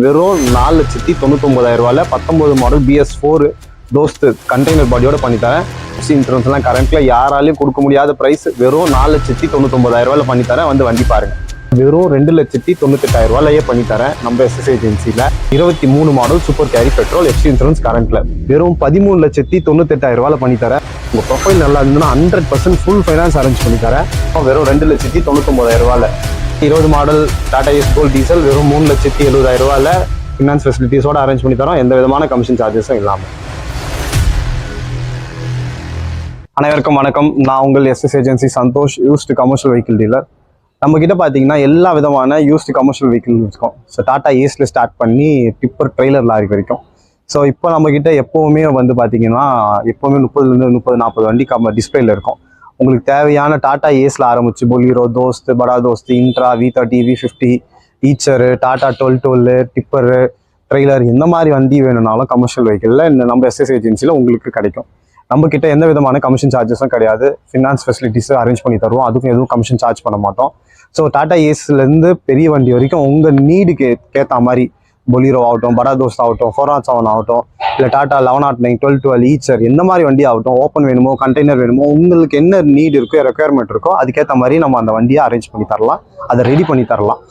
வெறும் 4,99,000 19 model BS4 Dost container பாடியோட பண்ணித்தரேன். இன்சூரன்ஸ்லாம் கரண்ட்ல யாராலையும் கொடுக்க முடியாத பிரைஸ். வெறும் 4,99,000 பண்ணித்தரேன். வந்து வண்டி பாருங்க. வெறும் 2,98,000 பண்ணித்தரேன். நம்ம எஸ்எஸ் ஏஜென்சியில் 23 model super carry petrol FC insurance கரண்ட்ல வெறும் 13,98,000 பண்ணித்தரேன். உங்க ப்ரொஃபைல் நல்லா இருந்ததுன்னா 100% ஃபுல் ஃபைனான்ஸ் அரேஞ்ச் பண்ணித்தரேன். வெறும் 2,99,000. 20 model Tata Ace Gold diesel வெறும் 3,70,000 ஃபினான்ஸ் ஃபெசிலிட்டிஸோட அரேஞ்ச் பண்ணி தரோம். எந்த விதமான கமிஷன் சார்ஜஸும் இல்லாமல். அனைவருக்கும் வணக்கம். நான் உங்கள் SS agency Santhosh, used commercial vehicle dealer. நம்ம கிட்ட பார்த்தீங்கன்னா எல்லா விதமான யூஸ்டு கமர்ஷியல் வெஹிக்கிள் இருக்கும். ஸோ டாடா ஏஸ்ல ஸ்டார்ட் பண்ணி டிப்பர் ட்ரெய்லர் லாரி வரைக்கும். ஸோ இப்போ நம்ம கிட்ட எப்போவுமே வந்து பார்த்தீங்கன்னா எப்போவுமே 30-40 வண்டி டிஸ்பிளேல இருக்கும். உங்களுக்கு தேவையான டாடா ஏஸ்ல ஆரம்பிச்சு பொலீரோ, தோஸ்த், படா Dost, intra, V30, V50, ஈச்சரு, Tata 12 tipper, trailer, இந்த மாதிரி வண்டி வேணும்னாலும் கமர்ஷியல் வெஹிக்கிளில் நம்ம எஸ்எஸ் ஏஜென்சியில் உங்களுக்கு கிடைக்கும். நம்ம கிட்ட எந்த விதமான கமிஷன் சார்ஜஸும் கிடையாது. ஃபினான்ஸ் ஃபெசிலிட்டிஸ் அரேஞ்ச் பண்ணி தருவோம். அதுக்கும் எதுவும் கமிஷன் சார்ஜ் பண்ண மாட்டோம். ஸோ டாடா ஏஸ்லேருந்து பெரிய வண்டி வரைக்கும் உங்கள் நீடுக்கு ஏற்ற மாதிரி பொலீரோ ஆகட்டும், படா தோஸ்த் ஆகட்டும், 407 ஆகட்டும், இல்லை டாடா 1109, 1212 ஈச்சர், எந்த மாதிரி வண்டி ஆகட்டும், ஓப்பன் வேணுமோ கண்டெய்னர் வேணுமோ, உங்களுக்கு என்ன நீடு இருக்கோ ரெக்குயர்மெண்ட் இருக்கோ அதுக்கேற்ற மாதிரி நம்ம அந்த வண்டியை அரேஞ்ச் பண்ணி தரலாம். அதை ரெடி பண்ணி தரலாம்.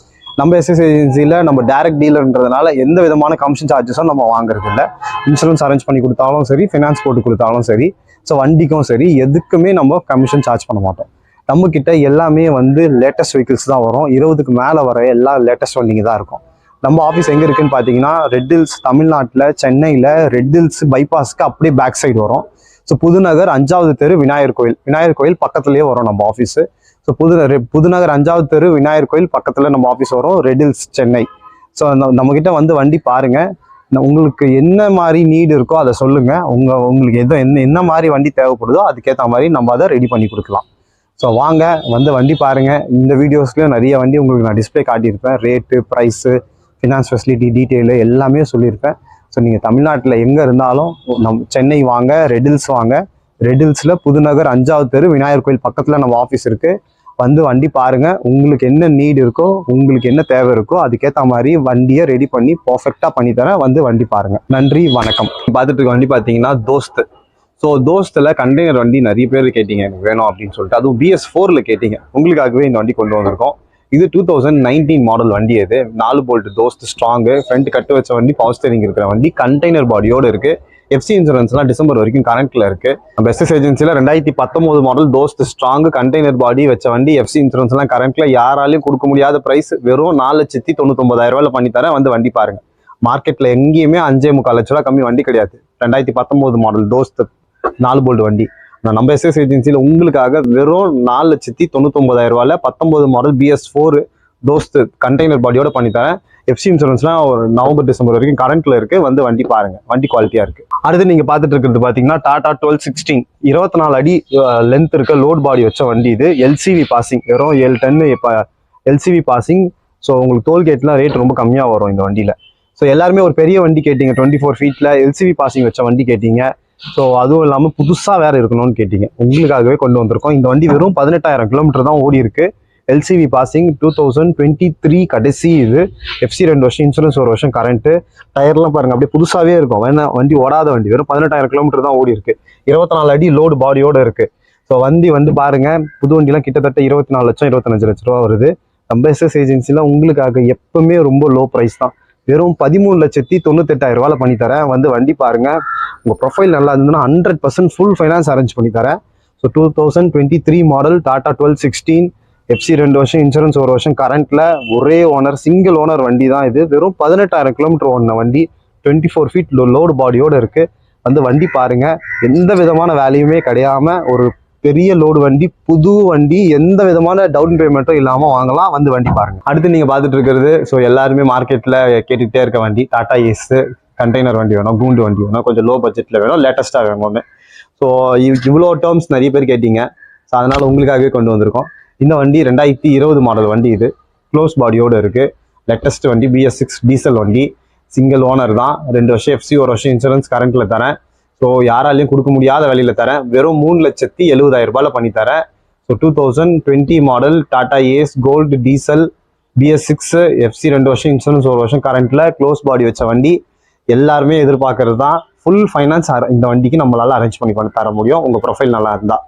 நம்ம எஸ்எஸ் ஏஜென்சியில் நம்ம டைரக்ட் டீலர்ன்றதுனால எந்த விதமான கமிஷன் சார்ஜஸும் நம்ம வாங்குறது இல்லை. இன்சூரன்ஸ் அரேஞ்ச் பண்ணி கொடுத்தாலும் சரி, ஃபினான்ஸ் போட்டு கொடுத்தாலும் சரி, ஸோ வண்டிக்கும் சரி, எதுக்குமே நம்ம கமிஷன் சார்ஜ் பண்ண மாட்டோம். நம்ம கிட்ட எல்லாமே வந்து லேட்டஸ்ட் வெஹிக்கிள்ஸ் தான் வரும். 20க்கு மேலே வர எல்லா லேட்டஸ்ட் வண்டிங்க தான் இருக்கும். நம்ம ஆஃபீஸ் எங்கே இருக்குன்னு பார்த்தீங்கன்னா ரெட் ஹில்ஸ், தமிழ்நாட்டில் சென்னையில் ரெட் ஹில்ஸ் பைபாஸ்க்கு அப்படியே பேக் சைடு வரும். ஸோ புதுநகர் 5வது தெரு விநாயகர் கோயில் பக்கத்துலேயே வரும் நம்ம ஆஃபீஸு. ஸோ புதுநகர் 5வது தெரு விநாயகர் கோயில் பக்கத்தில் நம்ம ஆஃபீஸ் வரும், ரெட் ஹில்ஸ் சென்னை. ஸோ நம்மக்கிட்ட வந்து வண்டி பாருங்கள். உங்களுக்கு என்ன மாதிரி நீடு இருக்கோ அதை சொல்லுங்கள். உங்களுக்கு என்ன மாதிரி வண்டி தேவைப்படுதோ அதுக்கேற்ற மாதிரி நம்ம அதை ரெடி பண்ணி கொடுக்கலாம். ஸோ வாங்க வந்து வண்டி பாருங்கள். இந்த வீடியோஸ்லேயும் நிறைய வண்டி உங்களுக்கு நான் டிஸ்பிளே காட்டியிருப்பேன். Rate, price, finance facility, detail எல்லாமே சொல்லியிருப்பேன். ஸோ நீங்கள் தமிழ்நாட்டில் எங்கே இருந்தாலும் சென்னை வாங்க, ரெட் ஹில்ஸ் வாங்க. ரெட் ஹில்ஸில் புதுநகர் 5வது தெரு விநாயகர் கோயில் பக்கத்தில் நம்ம ஆஃபீஸ் இருக்குது. வந்து வண்டி பாருங்கள். உங்களுக்கு என்ன நீடு இருக்கோ, உங்களுக்கு என்ன தேவை இருக்கோ அதுக்கேற்ற மாதிரி வண்டியை ரெடி பண்ணி பர்ஃபெக்டாக பண்ணித்தரேன். வந்து வண்டி பாருங்கள். நன்றி, வணக்கம். பார்த்துட்டு இருக்க வண்டி பார்த்தீங்கன்னா தோஸ்த். ஸோ தோஸ்த்தில் கண்டெய்னர் வண்டி நிறைய பேர் கேட்டீங்க எனக்கு வேணும் அப்படின்னு சொல்லிட்டு. அதுவும் BS4 கேட்டீங்க. உங்களுக்காகவே இந்த வண்டி கொண்டு வந்திருக்கோம். இது 2019 மாடல் வண்டி. இது 4 போல்ட் தோஸ்த் ஸ்ட்ராங்கு, ஃப்ரண்ட் கட்டு வச்ச வண்டி, பவர் ஸ்டீரிங் இருக்கிற வண்டி, கண்டெய்னர் பாடியோடு இருக்குது. FC இன்சூரன்ஸ்லாம் டிசம்பர் வரைக்கும் கரண்ட்ல இருக்கு. நம்ம எஸ்எஸ் ஏஜென்சியில் 2019 மாடல் தோஸ்த் ஸ்ட்ராங் கண்டெய்னர் பாடி வச்ச வண்டி, FC இன்சூரன்ஸ்லாம் கரண்ட்ல யாராலையும் கொடுக்க முடியாத பிரைஸ். வெறும் 4,99,000 பண்ணித்தரேன். வந்து வண்டி பாருங்க. மார்க்கெட்ல எங்கேயுமே 5,45 லட்ச ரூபா கம்மி வண்டி கிடையாது. 2019 மாடல் தோஸ்த் 4 போல்ட் வண்டி நம்ம எஸ்எஸ் ஏஜென்சியில் உங்களுக்காக வெறும் 4,99,000 19 மாடல் BS4 தோஸ்த் கண்டெய்னர் பாடியோட பண்ணித்தரேன். FC இன்சூரன்ஸ்லாம் ஒரு நவம்பர் டிசம்பர் வரைக்கும் கரண்ட்ல இருக்கு. வந்து வண்டி பாருங்க. வண்டி குவாலிட்டியா இருக்கு. அடுத்து நீங்க பாத்துட்டு இருக்கிறது பாத்தீங்கன்னா டாடா 1216 24 அடி லென்த் இருக்க லோட் பாடி வச்ச வண்டி. இது LCV பாசிங், வெறும் 7 டன் LCV பாசிங். ஸோ உங்களுக்கு டோல்கேட்லாம் ரேட் ரொம்ப கம்மியா வரும் இந்த வண்டியில. ஸோ எல்லாருமே ஒரு பெரிய வண்டி கேட்டீங்க, 24 ஃபீட்ல LCV பாசிங் வச்ச வண்டி கேட்டீங்க. ஸோ அதுவும் இல்லாமல் புதுசா வேற இருக்கணும்னு கேட்டீங்க. உங்களுக்காகவே கொண்டு வந்திருக்கோம். இந்த வண்டி வெறும் 18,000 கிலோமீட்டர் தான் ஓடி இருக்கு. LCV பாசிங் 2023 கடைசி. இது FC 2 வருஷம், இன்சூரன்ஸ் 1 வருஷம் கரண்ட். டயர்லாம் பாருங்க அப்படியே புதுசாவே இருக்கும். வேணா வண்டி ஓடாத வண்டி. வெறும் 18,000 கிலோமீட்டர் தான் ஓடி இருக்கு. 24 அடி லோடு பாடியோட இருக்கு. ஸோ வண்டி வந்து பாருங்க. புது வண்டிலாம் கிட்டத்தட்ட 24 லட்சம் 25 லட்ச ரூபா வருது. நம்ம எஸ்எஸ் ஏஜென்சில உங்களுக்காக எப்பவுமே ரொம்ப லோ ப்ரைஸ் தான். வெறும் 13,98,000 பண்ணித்தரேன். வந்து வண்டி பாருங்க. உங்க ப்ரொஃபைல் நல்லா இருந்ததுன்னா 100% ஃபுல் ஃபைனான்ஸ் அரேஞ்ச் பண்ணித்தரேன். ஸோ 2023 மாடல் டாடா 1216 FC 2 வருஷம், இன்சூரன்ஸ் 1 வருஷம் கரண்ட்ல, ஒரே ஓனர், சிங்கிள் ஓனர் வண்டி தான் இது. வெறும் 18,000 கிலோமீட்டர் ஓடின வண்டி, 24 ஃபீட் லோடு பாடியோட இருக்கு. வந்து வண்டி பாருங்க. எந்த விதமான வேல்யூமே கிடையாம ஒரு பெரிய லோடு வண்டி, புது வண்டி, எந்த விதமான டவுன் பேமெண்ட்டும் இல்லாம வாங்கலாம். வந்து வண்டி பாருங்க. அடுத்து நீங்க பாத்துட்டு இருக்கிறது ஸோ எல்லாருமே மார்க்கெட்ல கேட்டுக்கிட்டே இருக்க வண்டி, டாடா ஏஸ் கண்டெய்னர் வண்டி வேணும், கூண்டு வண்டி வேணும், கொஞ்சம் லோ பட்ஜெட்ல வேணும், லேட்டஸ்டா வேணும்னு. ஸோ இவ்வளோ டேர்ம்ஸ் நிறைய பேர் கேட்டீங்க. ஸோ அதனால உங்களுக்காகவே கொண்டு வந்திருக்கோம். இந்த வண்டி 2020 மாடல் வண்டி. இது க்ளோஸ் பாடியோடு இருக்கு. லேட்டஸ்ட் வண்டி, BS6 டீசல் வண்டி, சிங்கிள் ஓனர் தான். 2 வருஷம் FC 1 வருஷம் இன்சூரன்ஸ் கரண்ட்ல தரேன். ஸோ யாராலையும் கொடுக்க முடியாத விலையில தரேன். வெறும் 3,70,000 பண்ணித்தரேன். So 2020 model Tata Ace Gold diesel BS6 FC 2 வருஷம் இன்சூரன்ஸ் 1 வருஷம் கரண்ட்ல க்ளோஸ் பாடி வச்ச வண்டி எல்லாருமே எதிர்பார்க்கறது தான். ஃபுல் ஃபைனான்ஸ் இந்த வண்டிக்கு நம்மளால அரேஞ்ச் பண்ணி தர முடியும் உங்க ப்ரொஃபைல் நல்லா இருந்தா.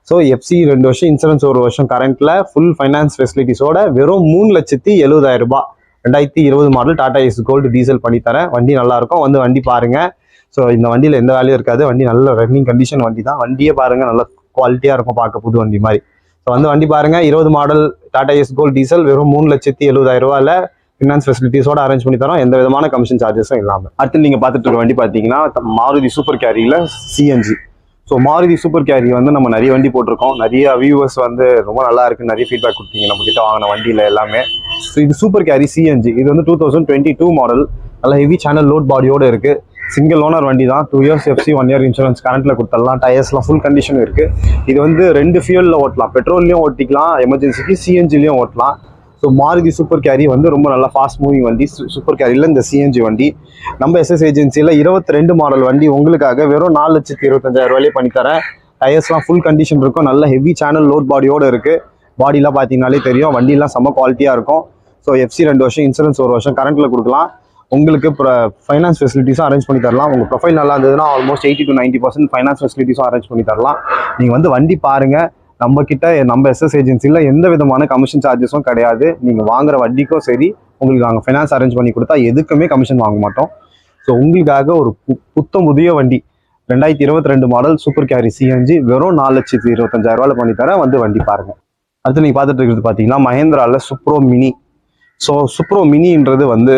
ஸோ FC 2 வருஷம் இன்சூரன்ஸ் 1 வருஷம் கரண்ட்ல ஃபுல் ஃபைனான்ஸ் ஃபெசிலிட்டிஸோட வெறும் 3,70,70,000 ரூபாய் 2020 model Tata Ace Gold diesel பண்ணி தரேன். வண்டி நல்லா இருக்கும், வந்து வண்டி பாருங்க. ஸோ இந்த வண்டியில எந்த வேலையும் இருக்காது, வண்டி நல்ல ரன்னிங் கண்டிஷன் வண்டி தான். வண்டியே பாருங்க, நல்ல குவாலிட்டியா இருக்கும், பார்க்க புது வண்டி மாதிரி. ஸோ வந்து வண்டி பாருங்க, 20 model Tata Ace Gold diesel வெறும் 3,70,70,000 ரூபாயில ஃபினான்ஸ் ஃபெசிலிட்டிஸோட அரேஞ்ச் பண்ணி தரோம், எந்த விதமான கமிஷன் சார்ஜஸும் இல்லாமல். அடுத்து நீங்க பார்த்துட்டு இருக்க வண்டி பார்த்தீங்கன்னா மாருதி சூப்பர் கேரியில CNG. So Maruti super carry வந்து நம்ம நிறைய வண்டி போட்டிருக்கோம், நிறைய வியூவர்ஸ் வந்து ரொம்ப நல்லா இருக்கு, நிறைய ஃபீட்பேக் கொடுத்தீங்க நம்ம கிட்ட வாங்கின வண்டியில எல்லாமே. ஸோ இது சூப்பர் கேரி CNG, இது வந்து 2022 மாடல், நல்ல ஹெவி சேனல் லோட் பாடியோட இருக்கு. சிங்கிள் ஓனர் வண்டி தான், 2 years FC 1 year இன்சூரன்ஸ் கரண்ட்ல கொடுத்துடலாம். டயர்ஸ்லாம் ஃபுல் கண்டிஷன் இருக்கு. இது வந்து 2 ஃபியூல்ல ஓட்டலாம், பெட்ரோல்லையும் ஓட்டிக்கலாம், எமர்ஜென்சிக்கு CNGலையும் ஓட்டலாம். ஸோ மாருதி சூப்பர் கேரி வந்து ரொம்ப நல்லா ஃபாஸ்ட் மூவிங் வண்டி. சூப்பர் கேரியில் இந்த CNG வண்டி நம்ம SS ஏஜென்சியில் 22 மாடல் வண்டி உங்களுக்காக வெறும் 4,25,000 ரூபாயிலே பண்ணித்தரேன். டயர்ஸ்லாம் ஃபுல் கண்டிஷன் இருக்கும், நல்ல ஹெவி சேனல் லோட் பாடியோடு இருக்கு. பாடிலாம் பார்த்தீங்கன்னாலே தெரியும், வண்டிலாம் செம்ம குவாலிட்டியாக இருக்கும். ஸோ FC 2 வருஷம் இன்சூரன்ஸ் 1 வருஷம் கரண்ட்ல கொடுக்கலாம். உங்களுக்கு ஃபைனான்ஸ் ஃபெசிலிட்டிஸும் அரேஞ்ச் பண்ணி தரலாம். உங்கள் ப்ரொஃபைல் நல்லா இருந்ததுன்னா ஆல்மோஸ்ட் 80 to 90% ஃபைனான்ஸ் ஃபெசிலிட்டிஸும் அரேஞ்ச் பண்ணி தரலாம். நீங்கள் வந்து வண்டி பாருங்கள், நம்ம கிட்ட நம்ம SS ஏஜென்சியில் எந்த விதமான கமிஷன் சார்ஜஸும் கிடையாது. நீங்கள் வாங்குற வண்டிக்கும் சரி, உங்களுக்கு நாங்கள் ஃபைனான்ஸ் அரேஞ்ச் பண்ணி கொடுத்தா எதுக்குமே கமிஷன் வாங்க மாட்டோம். ஸோ உங்களுக்காக ஒரு புத்தம் புதிய வண்டி 2022 மாடல் சூப்பர் கேரி CNG வெறும் 4,25,000 ரூபாயில் பண்ணி தரேன், வந்து வண்டி பாருங்கள். அடுத்து நீங்கள் பார்த்துட்டு இருக்கிறது பார்த்தீங்கன்னா மஹேந்திராவில் சுப்ரோ மினி. ஸோ சுப்ரோ மினின்றது வந்து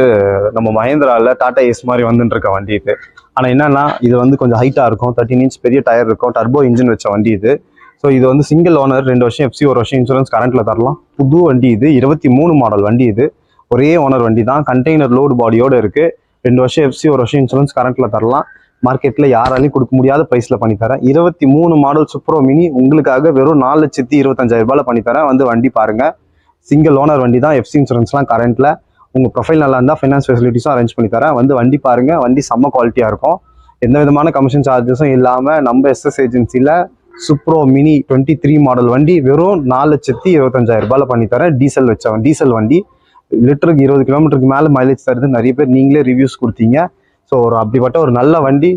நம்ம மஹேந்திராவில் டாடா ஏஸ் மாதிரி வந்துட்டு இருக்க வண்டி இது. ஆனால் என்னன்னா இது வந்து கொஞ்சம் ஹைட்டாக இருக்கும், 13 inch பெரிய டயர் இருக்கும், டர்போ இன்ஜின் வச்ச வண்டி இது. ஸோ இது வந்து சிங்கிள் ஓனர், 2 வருஷம் FC 1 வருஷம் இன்சூரன்ஸ் கரண்ட்ல தரலாம். புது வண்டி இது, 23 மாடல் வண்டி இது, ஒரே ஓனர் வண்டி தான், கண்டெய்னர் லோடு பாடியோட இருக்கு. 2 வருஷம் FC 1 வருஷம் இன்சூரன்ஸ் கரண்ட்ல தரலாம். மார்க்கெட்ல யாராலையும் கொடுக்க முடியாத பிரைஸ்ல பண்ணி தரேன். 23 மாடல் சுப்ரோ மினி உங்களுக்காக வெறும் 4,25,000 ரூபாயில பண்ணி தரேன், வந்து வண்டி பாருங்க. சிங்கிள் ஓனர் வண்டி தான், FC இன்சூரன்ஸ்லாம் கரண்ட்ல. உங்க ப்ரொஃபைல் நல்லா இருந்தால் ஃபைனான்ஸ் ஃபெசிலிட்டிஸும் அரேஞ்ச் பண்ணி தரேன், வந்து வண்டி பாருங்க. வண்டி செம்ம குவாலிட்டியா இருக்கும், எந்த விதமான கமிஷன் சார்ஜஸும் இல்லாம நம்ம SS ஏஜென்சில சுப்ரோ மினி 23 மாடல் வண்டி வெறும் 4,25,000 ரூபாயில பண்ணி தரேன். டீசல் வண்டி, லிட்டருக்கு 20 கிலோமீட்டருக்கு மேல மைலேஜ் தருது. நிறைய பேர் நீங்களே ரிவ்யூஸ் கொடுத்தீங்க. ஸோ அப்படிப்பட்ட ஒரு நல்ல வண்டி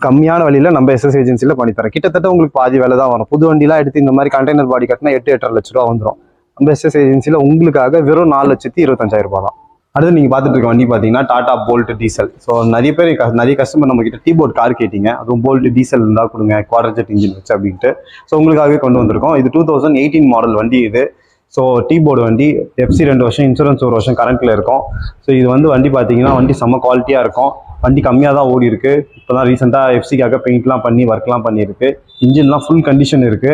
கம்மியான வழியில நம்ம SS ஏஜென்சில பண்ணி தரேன். கிட்டத்தட்ட உங்களுக்கு பாதி வேலை தான் வரும். புது வண்டிலாம் எடுத்து இந்த மாதிரி கண்டெய்னர் பாடி கட்டினா 8-8.5 லட்ச ரூபா வந்துடும். நம்ம SS ஏஜென்சில உங்களுக்காக வெறும் 4,25,000 ரூபாய் தான். அடுத்து நீங்க பார்த்துட்டு இருக்க வண்டி பார்த்தீங்கன்னா டாடா போல்ட் டீசல். ஸோ நிறைய கஸ்டமர் நம்ம கிட்ட டீபோர்ட் கார் கேட்டீங்க, அதுவும் போல்ட் டீசல் இருந்தால் கொடுங்க, குவார்டர் ஜெட் இன்ஜின் வச்சு அப்படின்ட்டு. ஸோ உங்களுக்காகவே கொண்டு வந்திருக்கோம். இது 2018 மாடல் வண்டி இது. ஸோ டீபோர்டு வண்டி, FC 2 வருஷம் இன்சூரன்ஸ் 1 வருஷம் கரண்ட்ல இருக்கும். ஸோ இது வந்து வண்டி பார்த்தீங்கன்னா வண்டி செம்ம குவாலிட்டியா இருக்கும். வண்டி கம்மியாக தான் ஓடி இருக்கு. இப்போதான் ரீசெண்டாக FCக்காக பெயிண்ட்லாம் பண்ணி ஒர்க்லாம் பண்ணியிருக்கு. இன்ஜின்லாம் ஃபுல் கண்டிஷன் இருக்கு.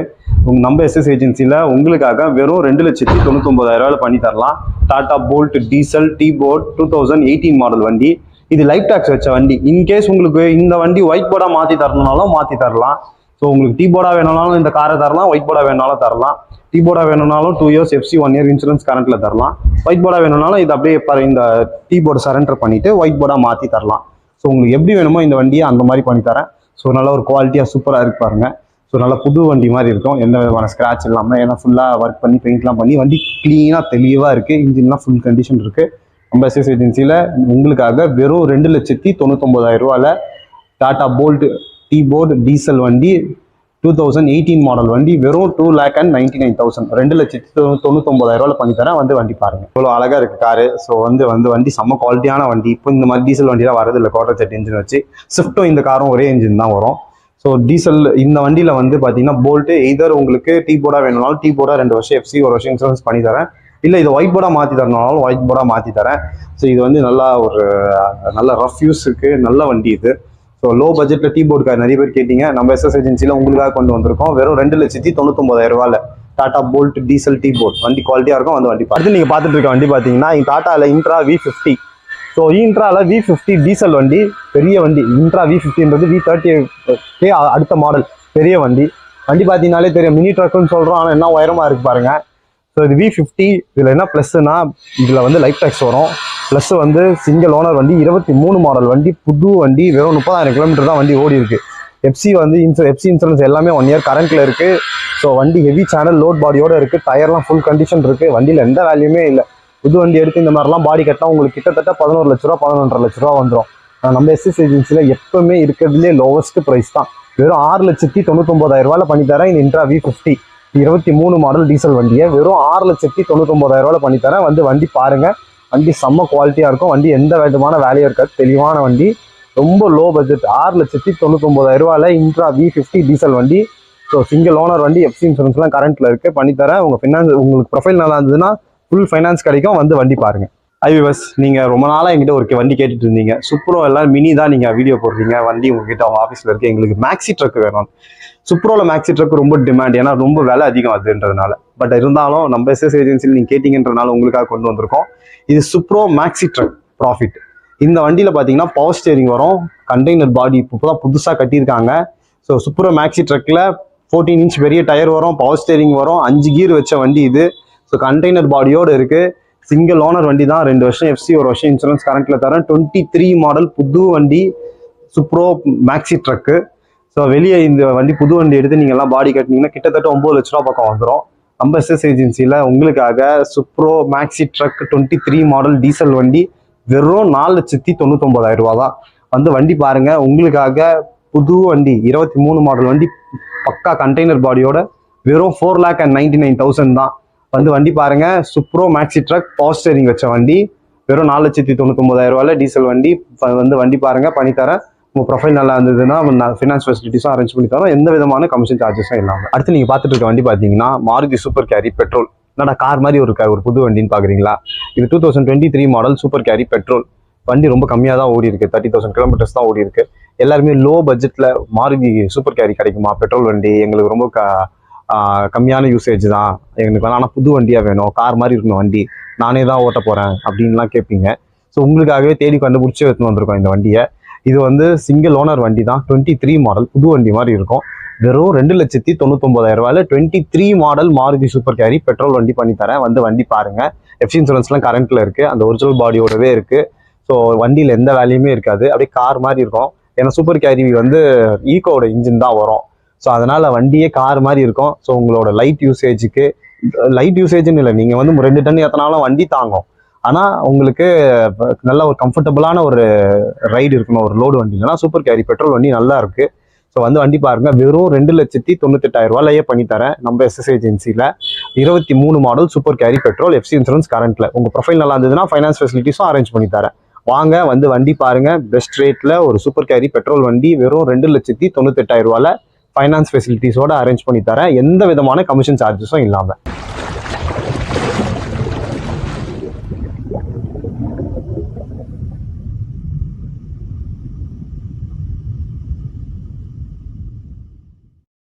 நம்ம SS ஏஜென்சியில் உங்களுக்காக வெறும் 2,99,000 ரூபாயில பண்ணி தரலாம். டாடா போல்ட் டீசல் டீபோர்ட் 2018 மாடல் வண்டி. இது லைஃப் டாக்ஸ் வச்ச வண்டி. இன்கேஸ் உங்களுக்கு இந்த வண்டி ஒயிட் போர்டா மாற்றி தரணும்னாலும் மாற்றி தரலாம். ஸோ உங்களுக்கு டீ போர்டா வேணும்னாலும் இந்த காரை தரலாம், ஒயிட் போர்டா வேணும்னாலும் தரலாம். டீ போர்டா வேணும்னாலும் 2 years FC 1 year இன்சூரன்ஸ் கரண்ட்ல தரலாம். ஒயிட் போர்டா வேணும்னாலும் இது அப்படியே இந்த டீ போர்டு சரண்டர் பண்ணிட்டு ஒயிட் போர்டா மாற்றி தரலாம். ஸோ உங்களுக்கு எப்படி வேணுமோ இந்த வண்டியை அந்த மாதிரி பண்ணி தரேன். ஸோ நல்ல ஒரு குவாலிட்டியாக சூப்பராக இருக்கு பாருங்க. ஸோ நல்ல புது வண்டி மாதிரி இருக்கும், எந்த விதமான ஸ்க்ராட்ச் இல்லாமல். ஏன்னா ஃபுல்லாக ஒர்க் பண்ணி பெயிண்ட்லாம் பண்ணி வண்டி க்ளீனாக தெளிவாக இருக்குது. இன்ஜின்லாம் ஃபுல் கண்டிஷன் இருக்குது. நம்ம SS ஏஜென்சியில் உங்களுக்காக வெறும் 2,99,000 ரூபாயில டாடா போல்ட் டீபோர்டு டீசல் வண்டி 2018 மாடல் வண்டி வெறும் 2,99,000 2,99,000 ரூபாயில பண்ணி தரேன், வந்து வண்டி பாருங்க. இவ்வளோ அழகா இருக்கு காரு. ஸோ வண்டி செம்ம குவாலிட்டியான வண்டி. இப்போ இந்த மாதிரி டீசல் வண்டிலாம் வரது இல்லை, குவார்டர் ஜெட் இன்ஜின் வச்சு. ஸ்விஃப்ட்டும் இந்த காரும் ஒரே இன்ஜின் தான் வரும். ஸோ டீசல் இந்த வண்டியில வந்து பார்த்தீங்கன்னா போல்ட்டு எய்தர் உங்களுக்கு டீ போர்டா வேணும்னாலும் டீ போர்டா 2 வருஷம் FC 1 வருஷம் இன்சூரன்ஸ் பண்ணி தரேன். இல்லை இது ஒயிட் போர்டா மாற்றி தரணும்னாலும் ஒயிட் போர்டா மாற்றி தரேன். ஸோ இது வந்து நல்ல ரஃப் யூஸுக்கு நல்ல வண்டி இது. ஸோ லோ பட்ஜெட்டில் டீ போர்டு கார் நிறைய பேர் கேட்டீங்க, நம்ம SS ஏஜென்சியில் உங்களுக்காக கொண்டு வந்திருக்கோம். வெறும் 2,99,000 ரூபாயில டாடா போல்ட் டீசல் டீ போர்ட் வண்டி குவாலிட்டியாக இருக்கும், வந்து வண்டி அடுத்து நீங்கள் பார்த்துட்டு இருக்க வண்டி பார்த்தீங்கன்னா டாட்டாவில் இன்ட்ரா V50. ஸோ இன்ட்ராவில் V50 டீசல் வண்டி, பெரிய வண்டி. இன்ட்ரா V50ன்றது V30 அடுத்த மாடல், பெரிய வண்டி. வண்டி பார்த்தீங்கன்னாலே தெரியும், மினி ட்ரக்குன்னு சொல்கிறோம், ஆனால் என்ன உயரமாக இருக்கு பாருங்க. ஸோ இது V50. இதில் என்ன ப்ளஸ்னா இதில் வந்து லைஃப் டேக்ஸ் வரும். ப்ளஸ் வந்து சிங்கிள் ஓனர் வண்டி, 23 மாடல் வண்டி, புது வண்டி, வெறும் 30,000 கிலோமீட்டர் தான் வண்டி ஓடி இருக்கு. FC இன்சூரன்ஸ் எல்லாமே 1 year கரண்ட்ல இருக்கு. ஸோ வண்டி ஹெவி சேனல் லோட் பாடியோட இருக்கு. டயர்லாம் ஃபுல் கண்டிஷன் இருக்கு. வண்டியில் எந்த வேல்யூமே இல்லை. புது வண்டி எடுத்து இந்த மாதிரிலாம் பாடி கட்டினா உங்களுக்கு கிட்டத்தட்ட 11 லட்ச ரூபா 11.5 லட்ச ரூபா வந்துடும். நம்ம எஸ்எஸ் ஏஜென்சியில் எப்பவுமே இருக்கிறதுலே லோவஸ்ட் ப்ரைஸ் தான். வெறும் 6,99,000 பண்ணித்தரேன். இந்த இன்ட்ரா V50 23 மாடல் டீசல் வண்டியை வெறும் 6,99,000 பண்ணித்தரேன். வந்து வண்டி பாருங்கள். வண்டி செம்ம குவாலிட்டியாக இருக்கும். வண்டி எந்த விதமான வேலையும் இருக்காது. தெளிவான வண்டி, ரொம்ப low budget. 6,99,000 intra V50 diesel வண்டி. ஸோ சிங்கிள் ஓனர் வண்டி, எஃப்சி இன்சூரன்ஸ்லாம் கரண்ட்டில் இருக்குது. பண்ணித்தரேன். உங்கள் ஃபினான்ஸ் உங்களுக்கு ப்ரொஃபைல் நல்லா இருந்ததுன்னா ஃபுல் ஃபைனான்ஸ் கிடைக்கும். வந்து வண்டி பாருங்கள். ஐவிவஸ், நீங்கள் ரொம்ப நாளாக எங்கிட்ட ஒரு வண்டி கேட்டுட்டு இருந்தீங்க. சுப்ரோ எல்லாம் மினி தான் நீங்கள் வீடியோ போடுறீங்க. வண்டி உங்ககிட்ட அவங்க ஆஃபீஸில் இருக்குது. எங்களுக்கு மேக்ஸி ட்ரக் வேணும். சுப்ரோவில் மேக்ஸி ட்ரக் ரொம்ப டிமாண்ட், ஏன்னா ரொம்ப விலை அதிகம் அதுன்றதுனால. பட் இருந்தாலும் நம்ம எஸ்எஸ் ஏஜென்சியில் நீங்கள் கேட்டிங்கன்றனால உங்களுக்காக கொண்டு வந்திருக்கோம். இது சுப்ரோ மேக்ஸி ட்ரக் ப்ராஃபிட். இந்த வண்டியில் பார்த்தீங்கன்னா பவர் ஸ்டேரிங் வரும். கண்டெய்னர் பாடி இப்போ தான் புதுசாக கட்டியிருக்காங்க. ஸோ சுப்ரோ மேக்ஸி ட்ரக்கில் 14 இன்ச் பெரிய டயர் வரும், பவர் ஸ்டேரிங் வரும், 5 கீர் வச்ச வண்டி இது. ஸோ கண்டெய்னர் பாடியோடு இருக்குது. சிங்கிள் ஓனர் வண்டி தான். 2 வருஷம் எஃப்சி, 1 வருஷம் இன்சூரன்ஸ் கரண்ட்டில் தரேன். 23 மாடல் புது வண்டி சுப்ரோ மேக்ஸி ட்ரக்கு. ஸோ வெளியே இந்த வண்டி புது வண்டி எடுத்து நீங்கள் எல்லாம் பாடி கட்டினீங்கன்னா கிட்டத்தட்ட 9 லட்ச ரூபா பக்கம் வந்துடும். நம்ம எஸ்எஸ் ஏஜென்சியில் உங்களுக்காக Supro maxi truck 23 model diesel வண்டி வெறும் 4,99,000 தான். வந்து வண்டி பாருங்கள். உங்களுக்காக புது வண்டி 23 மாடல் வண்டி பக்கா கண்டெய்னர் பாடியோட வெறும் 4,99,000 தான். வந்து வண்டி பாருங்க. Supro maxi truck power steering வச்ச வண்டி வெறும் 4,99,000 டீசல் வண்டி. வந்து வண்டி பாருங்க, பண்ணித்தரேன். உங்கள் ப்ரொஃபைல் நல்லா இருந்ததுன்னா ஃபினான்ஸ் ஃபெசிலிட்டிஸும் அரேஞ்ச் பண்ணி தரோம். எந்த விதமான கமிஷன் சார்ஜஸும் இல்லாமல். அடுத்து நீங்கள் பார்த்துட்டு இருக்க வண்டி பார்த்தீங்கன்னா மாருதி சூப்பர் கேரி பெட்ரோல். என்னடா கார் மாதிரி ஒரு புது வண்டின்னு பார்க்குறீங்களா? இது 2023 மாடல் சூப்பர் கேரி பெட்ரோல் வண்டி. ரொம்ப கம்மியாக தான் ஓடி இருக்கு. 30,000 கிலோமீட்டர்ஸ் தான் ஓடி இருக்கு. எல்லாருமே லோ பட்ஜெட்டில் மாருதி சூப்பர் கேரி கிடைக்குமா பெட்ரோல் வண்டி, எங்களுக்கு ரொம்ப கம்மியான யூசேஜ் தான் எங்களுக்கு வேணாம், ஆனால் புது வண்டியாக வேணும், கார் மாதிரி இருக்கணும் வண்டி, நானே தான் ஓட்ட போகிறேன் அப்படின்லாம் கேட்பீங்க. ஸோ உங்களுக்காகவே தேடி கண்டுபிடிச்சி எடுத்துன்னு வந்திருக்கோம் இந்த வண்டியை. இது வந்து சிங்கிள் ஓனர் வண்டி தான். 23 மாடல் புது வண்டி மாதிரி இருக்கும். வெறும் 2,99,000 23 model Maruti super carry petrol வண்டி பண்ணித்தரேன். வந்து வண்டி பாருங்கள். எஃப்சி இன்சூரன்ஸ்லாம் கரண்ட்டில் இருக்குது. அந்த ஒரிஜினல் பாடியோடவே இருக்குது. ஸோ வண்டியில் எந்த வேலையுமே இருக்காது. அப்படியே கார் மாதிரி இருக்கும். ஏன்னா சூப்பர் கேரி வந்து ஈகோட இன்ஜின் தான் வரும். ஸோ அதனால் வண்டியே கார் மாதிரி இருக்கும். ஸோ உங்களோட லைட் யூசேஜ்னு இல்லை, நீங்கள் வந்து 2 டன் ஏற்றினாலும் வண்டி தாங்கும். ஆனால் உங்களுக்கு நல்ல ஒரு கம்ஃபர்டபுளான ஒரு ரைடு இருக்கணும் ஒரு லோடு வண்டினா சூப்பர் கேரி பெட்ரோல் வண்டி நல்லா இருக்குது. ஸோ வந்து வண்டி பாருங்கள். வெறும் 2,98,000 பண்ணித்தரேன் நம்ம எஸ்எஸ் ஏஜென்சியில். 23 model super carry petrol, FC insurance கரண்ட்டில். உங்கள் ப்ரொஃபைல் நல்லா இருந்ததுன்னா ஃபைனான்ஸ் ஃபெசிலிட்டிஸும் அரேஞ்ச் பண்ணி தரேன். வாங்க, வந்து வண்டி பாருங்க. பெஸ்ட் ரேட்ல ஒரு சூப்பர் கேரி பெட்ரோல் வண்டி வெறும் 2,98,000 ஃபைனான்ஸ் ஃபெசிலிட்டிஸோட அரேஞ்ச் பண்ணி தரேன். எந்த விதமான கமிஷன் சார்ஜஸும் இல்லாமல்.